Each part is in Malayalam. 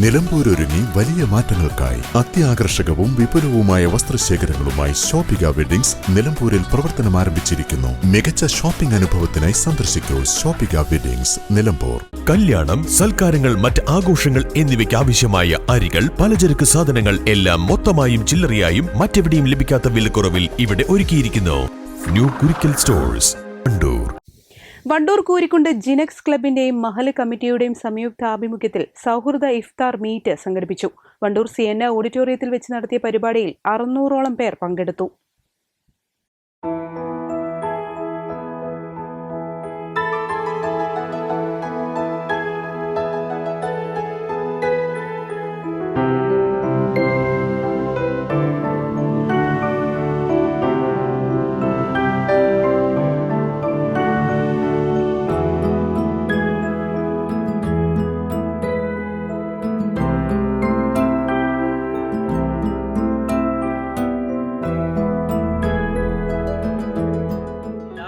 നിലമ്പൂർ ഒരുങ്ങി വലിയ മാറ്റങ്ങൾക്കായി അത്യാകർഷകവും വിപുലവുമായ വസ്ത്രശേഖരങ്ങളുമായി ഷോപ്പിക വെഡിങ്സ് നിലമ്പൂരിൽ പ്രവർത്തനം ആരംഭിച്ചിരിക്കുന്നു. മികച്ച ഷോപ്പിംഗ് അനുഭവത്തിനായി സന്ദർശിക്കൂ ഷോപ്പിക വെഡിങ്സ് നിലമ്പൂർ. കല്യാണം, സൽക്കാരങ്ങൾ, മറ്റ് ആഘോഷങ്ങൾ എന്നിവയ്ക്ക് ആവശ്യമായ അരികൾ, പലചരക്ക് സാധനങ്ങൾ എല്ലാം മൊത്തമായും ചില്ലറയായും മറ്റെവിടെയും ലഭിക്കാത്ത വിലക്കുറവിൽ ഇവിടെ ഒരുക്കിയിരിക്കുന്നു. New Kurikkal stores, Wandoor. വണ്ടൂർ കൂരിക്കുണ്ട് ജിനെക്സ് ക്ലബിന്റെയും മഹല് കമ്മിറ്റിയുടെയും സംയുക്താഭിമുഖ്യത്തിൽ സൗഹൃദ ഇഫ്താർ മീറ്റ് സംഘടിപ്പിച്ചു. വണ്ടൂർ സിയന്ന ഓഡിറ്റോറിയത്തിൽ വെച്ച് നടത്തിയ പരിപാടിയിൽ 600ഓളം പേർ പങ്കെടുത്തു.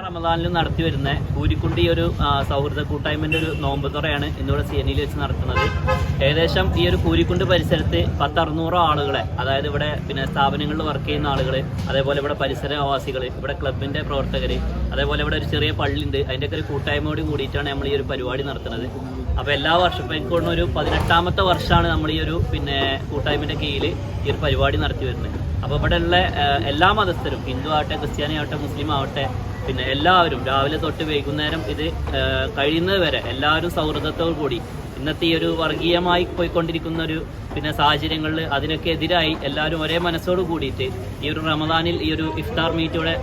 റമദാനിലും നടത്തി വരുന്ന കൂരിക്കുണ്ട് ഈ ഒരു സൗഹൃദ കൂട്ടായ്മൻ്റെ ഒരു നോമ്പ് തുറയാണ് ഇന്നിവിടെ സിയനിയിൽ വെച്ച് നടത്തുന്നത്. ഏകദേശം ഈ ഒരു കൂരിക്കുണ്ട് പരിസരത്ത് 600 ആളുകളെ, അതായത് ഇവിടെ സ്ഥാപനങ്ങളിൽ വർക്ക് ചെയ്യുന്ന ആളുകൾ, അതേപോലെ ഇവിടെ പരിസരവാസികൾ, ഇവിടെ ക്ലബിൻ്റെ പ്രവർത്തകർ, അതേപോലെ ഇവിടെ ഒരു ചെറിയ പള്ളിയുണ്ട്, അതിൻ്റെയൊക്കെ ഒരു കൂട്ടായ്മയോട് കൂടിയിട്ടാണ് നമ്മൾ ഈ ഒരു പരിപാടി നടത്തുന്നത്. അപ്പോൾ എല്ലാ വർഷവും എനിക്കൊന്ന് ഒരു 18ാമത്തെ വർഷമാണ് നമ്മൾ ഈ ഒരു കൂട്ടായ്മൻ്റെ കീഴിൽ ഈ ഒരു പരിപാടി നടത്തി വരുന്നത്. അപ്പോൾ ഇവിടെ ഉള്ള എല്ലാ മതസ്ഥരും, ഹിന്ദു ആവട്ടെ, ക്രിസ്ത്യാനി ആവട്ടെ, മുസ്ലിം ആവട്ടെ, എല്ലാവരും രാവിലെ തൊട്ട് വൈകുന്നേരം ഇത് കഴിയുന്നത് വരെ എല്ലാവരും സൗഹൃദത്തോടു കൂടി ഇന്നത്തെ ഈ ഒരു വർഗീയമായി പോയിക്കൊണ്ടിരിക്കുന്ന ഒരു സാഹചര്യങ്ങളിൽ അതിനൊക്കെ എതിരായി എല്ലാവരും ഒരേ മനസ്സോട് കൂടിയിട്ട് ഈ ഒരു റമദാനിൽ ഈ ഒരു ഇഫ്താർ മീറ്റ് ഇവിടെ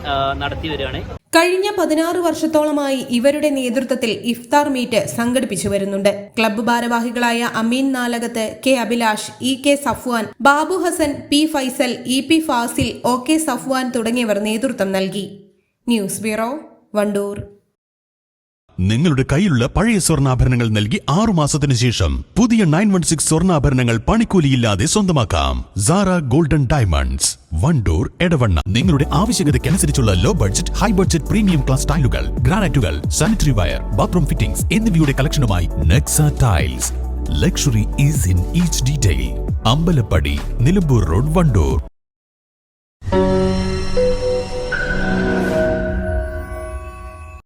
നടത്തി വരികയാണ്. കഴിഞ്ഞ 16 വർഷത്തോളമായി ഇവരുടെ നേതൃത്വത്തിൽ ഇഫ്താർ മീറ്റ് സംഘടിപ്പിച്ചു വരുന്നുണ്ട്. ക്ലബ്ബ് ഭാരവാഹികളായ Ameen Nalakath, K Abhilash, E K Safwan, Babu Hasan, P Faisal, E P Fasil, O K Safwan തുടങ്ങിയവർ നേതൃത്വം നൽകി. News bureau, Wandoor. നിങ്ങളുടെ കയ്യിലുള്ള പഴയ സ്വർണ്ണാഭരണങ്ങൾ നൽകി 6 മാസത്തിനു ശേഷം പുതിയ 916 സ്വർണ്ണാഭരണങ്ങൾ പണിക്കൂലിയില്ലാതെ സ്വന്തമാക്കാം. Sara golden diamonds, Wandoor, Edavanna. നിങ്ങളുടെ ആവശ്യകതയ്ക്കനുസരിച്ചുള്ള low budget, high budget, premium class ടൈലുകൾ, ഗ്രാനൈറ്റുകൾ, സാനിറ്ററി വയർ, ബാത്റൂം ഫിറ്റിംഗ്സ് എന്നിവയുടെ കളക്ഷനുമായി Nexa tiles. Luxury is in each detail. Ambalappadi, Nilambur road, Wandoor.